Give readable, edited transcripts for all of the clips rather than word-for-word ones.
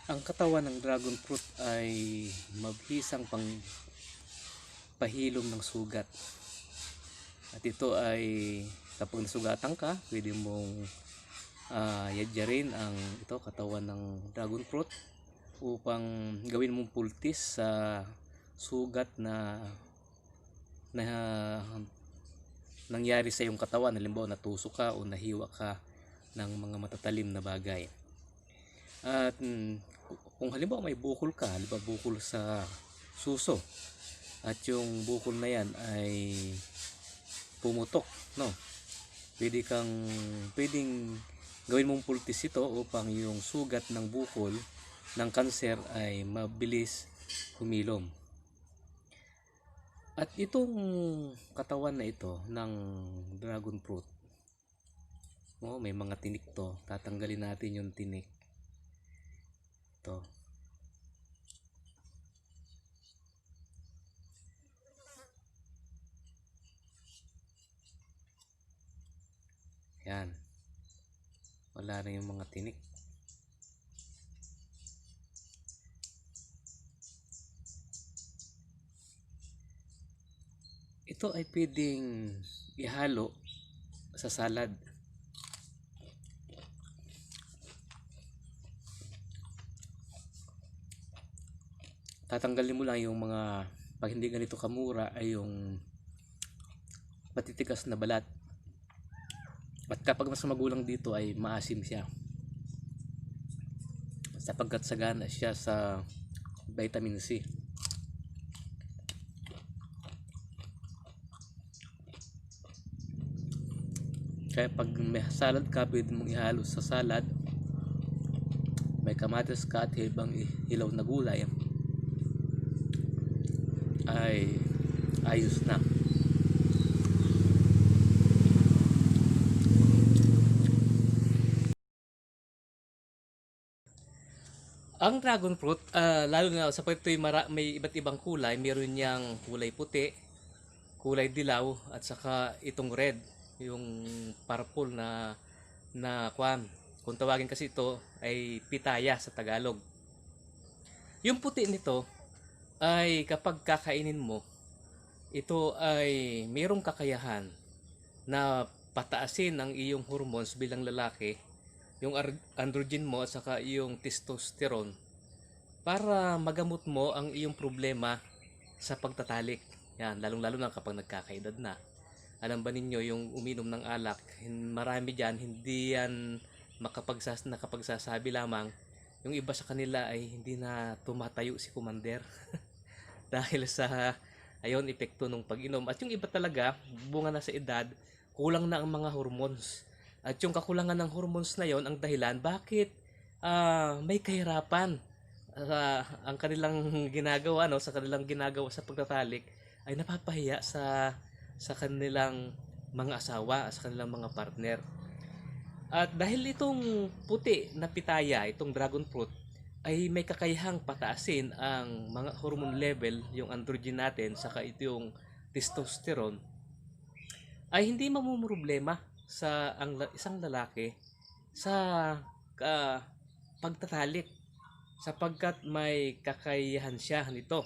Ang katawan ng dragon fruit ay mabisang pahilom ng sugat. At ito ay kapag nasugatan ka, pwede mong yadyarin ang katawan ng dragon fruit upang gawin mong pultis sa sugat na nangyari sa iyong katawan. Halimbawa natusok ka o nahiwa ka ng mga matatalim na bagay. At kung halimbawa may bukol ka, halimbawa bukol sa suso, at yung bukol na yan ay pumutok, no? Pwedeng gawin mong pultis ito upang yung sugat ng bukol ng kanser ay mabilis humilom. At itong katawan na ito ng dragon fruit, may mga tinik to. Tatanggalin natin yung tinik. Ito. Yan. Wala na yung mga tinik. Ito ay pwedeng ihalo sa salad. Tatanggalin mo lang yung mga, pag hindi ganito kamura, ay yung matitikas na balat. At kapag mas magulang dito ay maasim siya, sapagkat sagana siya sa vitamin C. Kaya pag may salad ka, pwede mong ihalo sa salad. May kamatis ka at ibang hilaw na gulay, ay ayos na. Ang dragon fruit, lalo na sa pagtoy may iba't ibang kulay. Meron niyang kulay puti, kulay dilaw, at saka itong red, yung purple na kung tawagin kasi ito ay pitaya sa Tagalog. Yung puti nito ay kapag kakainin mo, ito ay mayroong kakayahan na pataasin ang iyong hormones bilang lalaki, yung androgen mo at saka yung testosterone, para magamot mo ang iyong problema sa pagtatalik. Yan, lalong-lalo na kapag nagkakaedad na. Alam ba ninyo, yung uminom ng alak, marami dyan, hindi yan nakapagsasabi lamang. Yung iba sa kanila ay hindi na tumatayo si Commander dahil sa epekto ng pag-inom. At yung iba talaga, bunga na sa edad, kulang na ang mga hormones. At yung kakulangan ng hormones na yon ang dahilan bakit may kahirapan ang kanilang ginagawa, sa kanilang ginagawa sa pagtatalik, ay napapahiya sa kanilang mga asawa, sa kanilang mga partner. At dahil itong puti na pitaya, itong dragon fruit, ay may kakayahang pataasin ang mga hormone level, yung androgen natin, saka ito yung testosterone, ay hindi mamumroblema sa isang lalaki sa pagtatalik, sapagkat may kakayahan siya nito.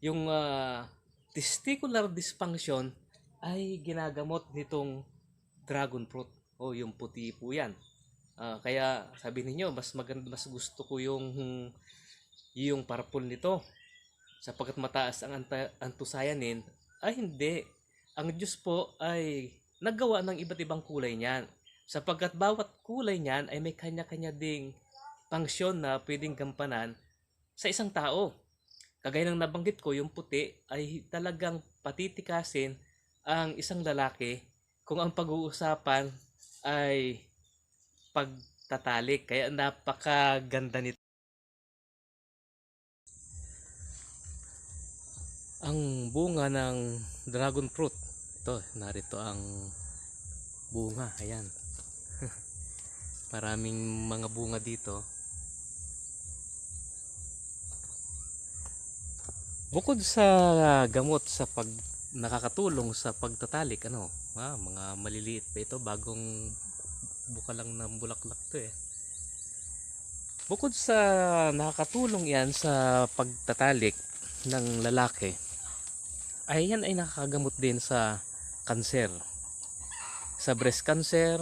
Yung testicular dysfunction ay ginagamot nitong dragon fruit, yung puti po yan. Kaya sabi niyo mas maganda, mas gusto ko yung purple nito sapagkat mataas ang anthocyanin. Ay hindi, ang Diyos po ay naggawa ng iba't ibang kulay niyan, sapagkat bawat kulay niyan ay may kanya-kanya ding pangsyon na pwedeng gampanan sa isang tao. Kagaya ng nabanggit ko, yung puti ay talagang patitikasin ang isang lalaki kung ang pag-uusapan ay pagtatalik. Kaya napakaganda nito. Ang bunga ng dragon fruit, ito, narito ang bunga. Ayan. Maraming mga bunga dito. Bukod sa gamot sa nakakatulong sa pagtatalik, mga maliliit pa ito, bagong buka lang ng bulaklak to Bukod sa nakakatulong yan sa pagtatalik ng lalaki, ay yan ay nakakagamot din sa kanser, sa breast cancer,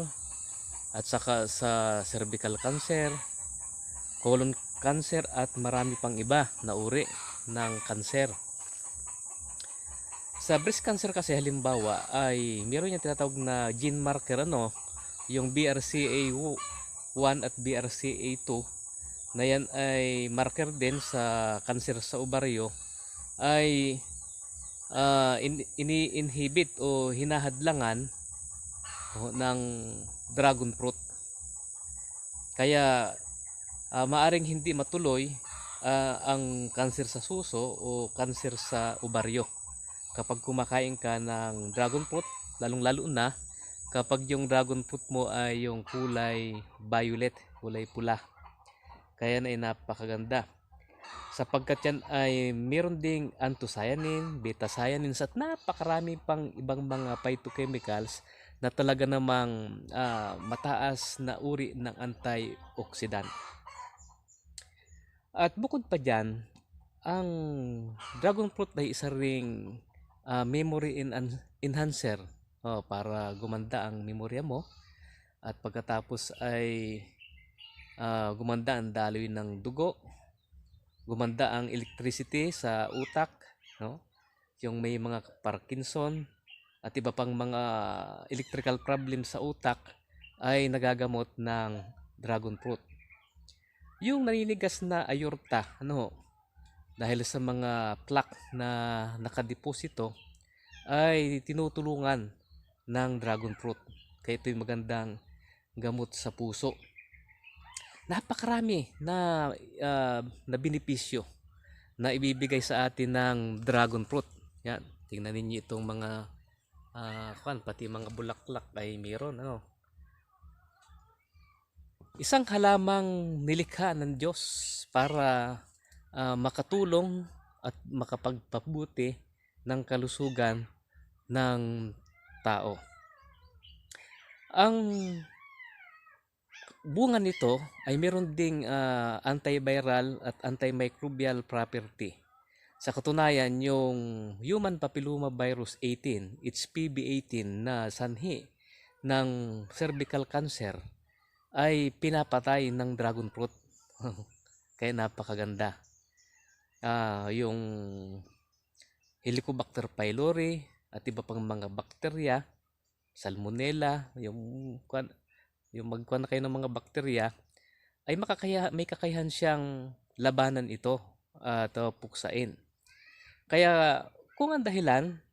at saka sa cervical cancer, colon cancer, at marami pang iba na uri ng kanser. Sa breast cancer kasi halimbawa ay meron yung tinatawag na gene marker, yung BRCA1 at BRCA2, na yan ay marker din sa cancer sa ovaryo, ay ini-inhibit o hinahadlangan ng dragon fruit. Kaya maaring hindi matuloy ang cancer sa suso o cancer sa ovaryo kapag kumakain ka ng dragon fruit, lalong-lalo na kapag yung dragon fruit mo ay yung kulay violet, kulay pula. Kaya na ay napakaganda. Sapagkat yan ay meron ding anthocyanin, beta-cyanins at napakarami pang ibang mga phytochemicals na talaga namang mataas na uri ng antioxidant. At bukod pa dyan, ang dragon fruit ay isa ring memory enhancer, para gumanda ang memorya mo, at pagkatapos ay gumanda ang daloy ng dugo, gumanda ang electricity sa utak, yung may mga Parkinson at iba pang mga electrical problem sa utak ay nagagamot ng dragon fruit. Yung naninigas na aorta, dahil sa mga plaque na nakadeposito, ay tinutulungan ng dragon fruit. Kaya ito'y magandang gamot sa puso. Napakarami na benepisyo na ibibigay sa atin ng dragon fruit. Yan, tingnan ninyo itong mga pati mga bulaklak ay meron, Isang halamang nilikha ng Diyos para makatulong at makapagpabuti ng kalusugan ng tao. Ang bunga nito ay meron ding antiviral at antimicrobial property. Sa katunayan, yung human papilloma virus 18, it's PB18 na sanhi ng cervical cancer, ay pinapatay ng dragon fruit. Kaya napakaganda. Yung Helicobacter pylori at iba pang mga bakterya, salmonella, yung magkuhan na kayo ng mga bakterya, ay may kakayahan siyang labanan ito at puksain. Kaya kung ang dahilan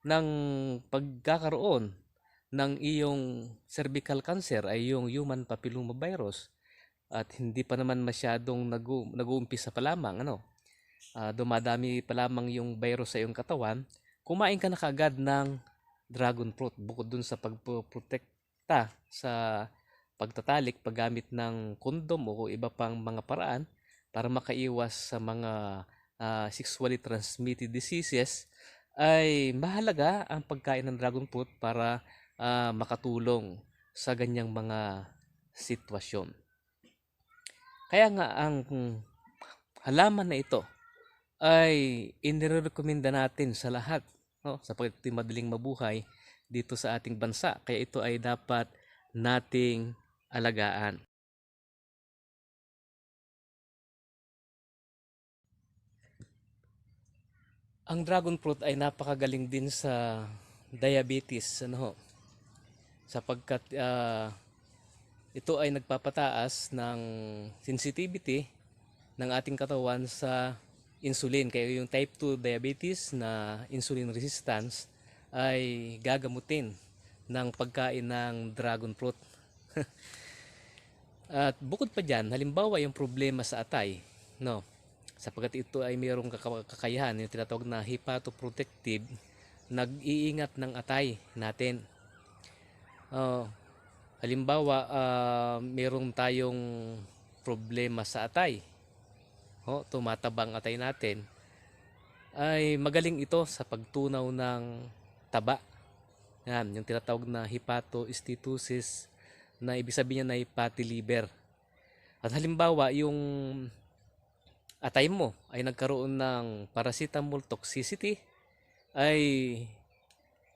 ng pagkakaroon ng iyong cervical cancer ay yung human papilloma virus at hindi pa naman masyadong nag-uumpisa pa lamang, dumadami pa lamang yung virus sa iyong katawan, kumain ka na kaagad ng dragon fruit. Bukod dun sa pagprotekta sa pagtatalik, paggamit ng kondom o iba pang mga paraan para makaiwas sa mga sexually transmitted diseases, ay mahalaga ang pagkain ng dragon fruit para makatulong sa ganyang mga sitwasyon. Kaya nga ang halaman na ito ay inirekomenda natin sa lahat, sapagkat ito'y madaling mabuhay dito sa ating bansa. Kaya ito ay dapat nating alagaan. Ang dragon fruit ay napakagaling din sa diabetes, sapagkat ito ay nagpapataas ng sensitivity ng ating katawan sa insulin. Kaya yung type 2 diabetes na insulin resistance ay gagamutin ng pagkain ng dragon fruit. At bukod pa dyan, halimbawa yung problema sa atay, sapagkat ito ay mayroong kakayahan, yung tinatawag na hepatoprotective, nag-iingat ng atay natin. Halimbawa, mayroong tayong problema sa atay, tumatabang atay natin, ay magaling ito sa pagtunaw ng taba. Yan, yung tinatawag na hepatosteatosis, na ibig sabihin niya na fatty liver. At halimbawa, yung atay mo ay nagkaroon ng paracetamol toxicity, ay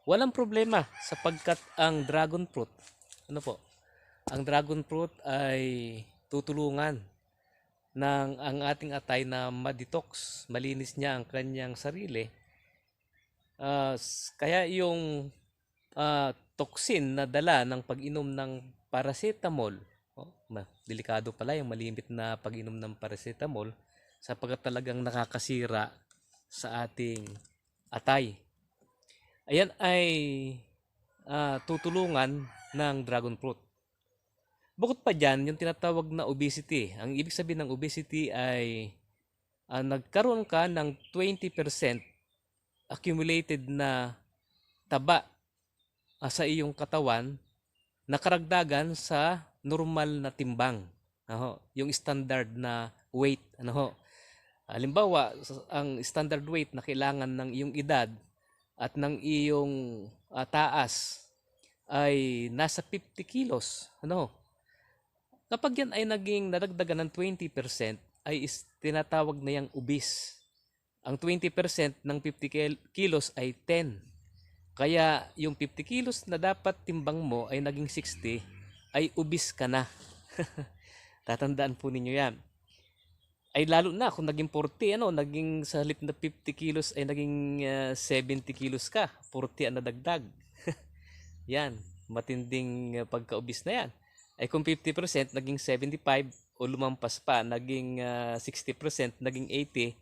walang problema sapagkat ang dragon fruit, ano po, ang dragon fruit ay tutulungan ng ang ating atay na ma-detox, malinis niya ang kanyang sarili. Kaya yung toxin na dala ng pag-inom ng paracetamol, delikado pala yung malimit na pag-inom ng paracetamol sapagkat talagang nakakasira sa ating atay. Ayan ay tutulungan ng dragon fruit. Bukod pa dyan, yung tinatawag na obesity. Ang ibig sabihin ng obesity ay nagkaroon ka ng 20% accumulated na taba sa iyong katawan na karagdagan sa normal na timbang. Yung standard na weight. Halimbawa, ang standard weight na kailangan ng iyong edad at ng iyong taas ay nasa 50 kilos. Kapag yan ay naging nadagdagan ng 20%, ay tinatawag na yang obese. Ang 20% ng 50 kilos ay 10. Kaya yung 50 kilos na dapat timbang mo ay naging 60, ay obese ka na. Tatandaan po ninyo yan. Ay lalo na kung naging 40, naging sa halip na 50 kilos ay naging 70 kilos ka. 40 ang nadagdag. Yan, matinding pagka-obese na yan. Ay kung 50% naging 75 o lumampas pa, naging 60%, naging 80,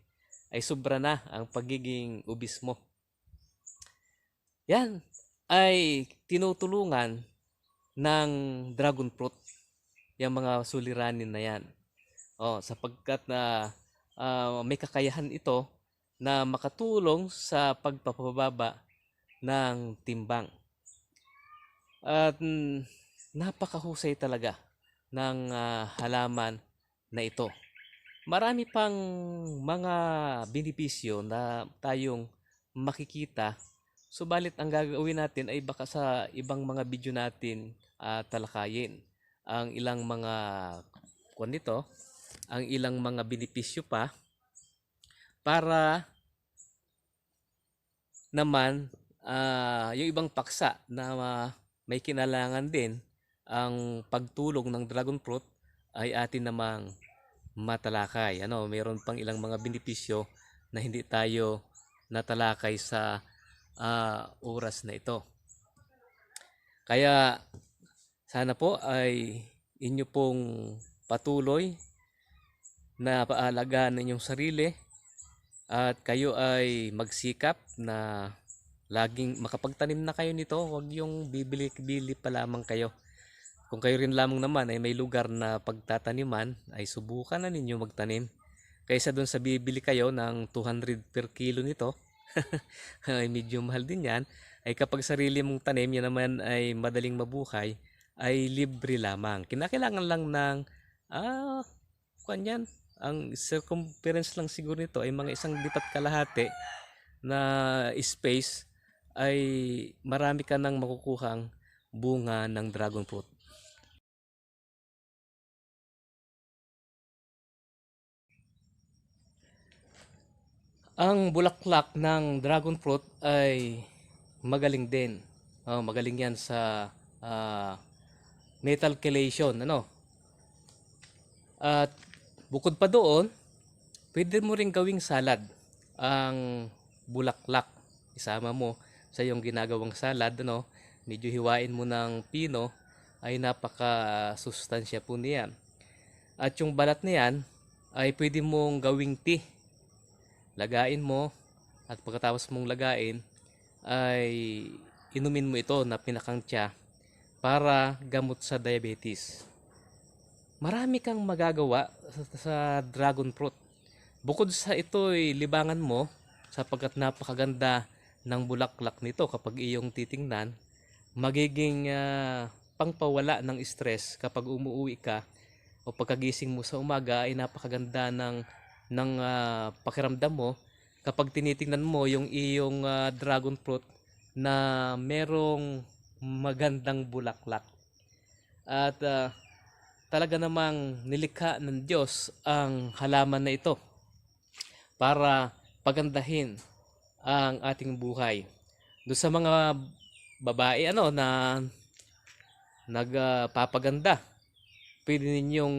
ay sobra na ang pagiging obese mo. Yan ay tinutulungan ng dragon fruit, yung mga suliranin na yan. Sapagkat na may kakayahan ito na makatulong sa pagpapababa ng timbang. At napakahusay talaga ng halaman na ito. Marami pang mga benepisyo na tayong makikita. Subalit ang gagawin natin ay baka sa ibang mga video natin talakayin ang ilang mga ang ilang mga benepisyo pa, para naman yung ibang paksa na may kinalangan din ang pagtulong ng dragon fruit ay atin namang matalakay. Mayroon pang ilang mga benepisyo na hindi tayo natalakay sa oras na ito. Kaya sana po ay inyo pong patuloy na paalagaan ninyong sarili at kayo ay magsikap na laging makapagtanim na kayo nito. Huwag yung bibili pa lamang kayo. Kung kayo rin lamang naman ay may lugar na pagtataniman, ay subukan na ninyo magtanim. Kaysa doon sa bibili kayo ng 200 per kilo nito, ay medyo mahal din yan. Ay kapag sarili mong tanim, yan naman ay madaling mabuhay, ay libre lamang. Kinakailangan lang ng ang circumference lang siguro nito ay mga 1.5 na space, ay marami ka nang makukuhang bunga ng dragon fruit. Ang bulaklak ng dragon fruit ay magaling din. Magaling yan sa metal chelation. At bukod pa doon, pwede mo rin gawing salad ang bulaklak. Isama mo sa iyong ginagawang salad. Medyo hiwain mo ng pino, ay napaka-sustansya po niyan. At yung balat niyan ay pwede mong gawing tea. Lagain mo, at pagkatapos mong lagain ay inumin mo ito na pinakang tsa para gamot sa diabetes. Marami kang magagawa sa dragon fruit. Bukod sa ito'y libangan mo, sapagkat napakaganda ng bulaklak nito kapag iyong titingnan, magiging pangpawala ng stress kapag umuwi ka o pagkagising mo sa umaga, ay napakaganda ng pakiramdam mo kapag tinitingnan mo yung iyong dragon fruit na merong magandang bulaklak. At talaga namang nilikha ng Diyos ang halaman na ito para pagandahin ang ating buhay. Doon sa mga babae na nagpapaganda, pwede ninyong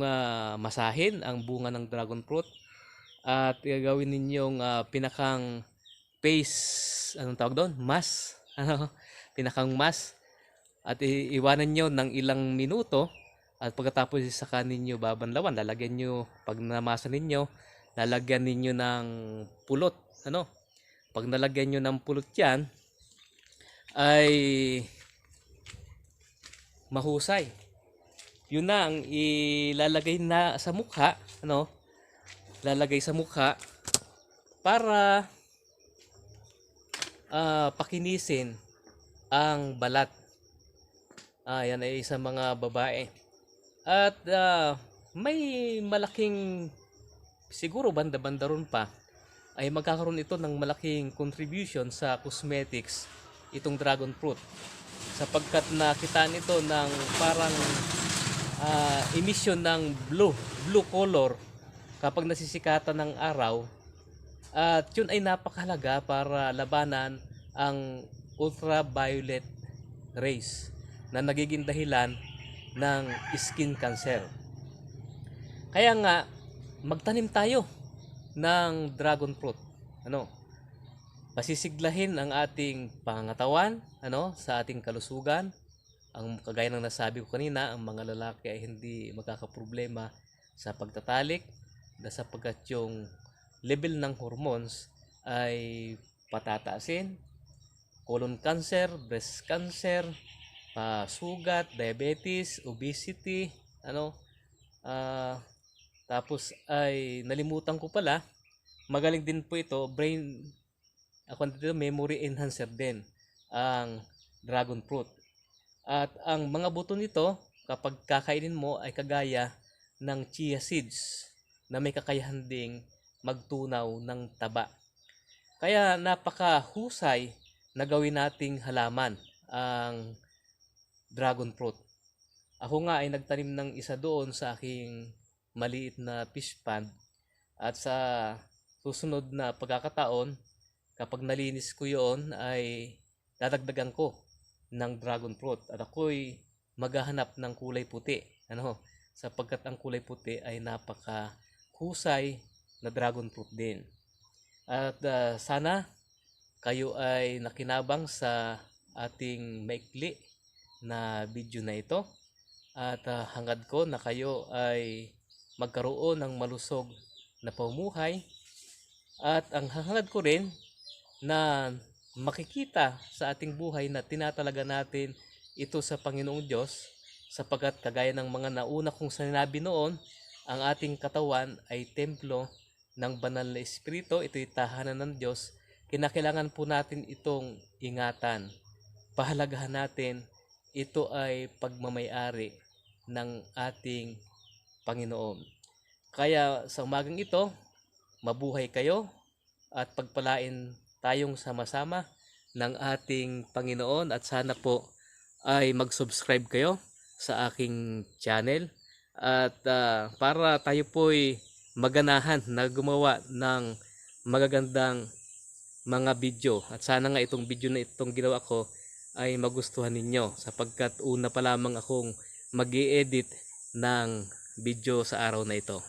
masahin ang bunga ng dragon fruit at gagawin ninyong pinakang face, anong tawag doon? Mask. Pinakang mask. At iwanan nyo ng ilang minuto at pagkatapos saka ninyo babanlawan, lalagyan nyo, pag namasa ninyo, lalagyan ninyo ng pulot. Pag nalagyan nyo ng pulot yan, ay mahusay. Yun na ang ilalagay na sa mukha, lalagay sa mukha para pakinisin ang balat. Yan ay sa mga babae. At may malaking, siguro banda-banda ron pa, ay magkakaroon ito ng malaking contribution sa cosmetics, itong dragon fruit. Sapagkat nakita nito ng parang emission ng blue color kapag nasisikatan ng araw. At yun ay napakahalaga para labanan ang ultraviolet rays na nagiging dahilan ng skin cancer. Kaya nga, magtanim tayo ng dragon fruit. Pasisiglahin ang ating pangangatawan, sa ating kalusugan. Ang kagaya ng nasabi ko kanina, ang mga lalaki ay hindi magkakaproblema sa pagtatalik sapagkat yung level ng hormones ay patataasin. Colon cancer, breast cancer, sugat, diabetes, obesity, tapos ay nalimutan ko pala, magaling din po ito, memory enhancer din ang dragon fruit. At ang mga buto nito, kapag kakainin mo, ay kagaya ng chia seeds na may kakayahan ding magtunaw ng taba. Kaya napakahusay na gawin nating halaman ang dragon fruit. Ako nga ay nagtanim ng isa doon sa aking maliit na fish pond, at sa susunod na pagkakataon, kapag nalinis ko yun, ay dadagdagan ko ng dragon fruit at ako'y maghahanap ng kulay puti, sapagkat ang kulay puti ay napakahusay na dragon fruit din. At sana kayo ay nakinabang sa ating maikli na video na ito, at hangad ko na kayo ay magkaroon ng malusog na pamumuhay, at ang hangad ko rin na makikita sa ating buhay na tinatalaga natin ito sa Panginoong Diyos, sapagkat kagaya ng mga nauna kong sinabi noon, ang ating katawan ay templo ng banal na espiritu. Ito'y tahanan ng Diyos. Kinakailangan po natin itong ingatan, pahalagahan natin. Ito ay pagmamay-ari ng ating Panginoon. Kaya sa umagang ito, mabuhay kayo at pagpalain tayong sama-sama ng ating Panginoon, at sana po ay mag-subscribe kayo sa aking channel, at para tayo po'y maganahan na gumawa ng magagandang mga video. At sana nga itong video na itong ginawa ko ay magustuhan ninyo, sapagkat una pa lamang akong mag-i-edit ng video sa araw na ito.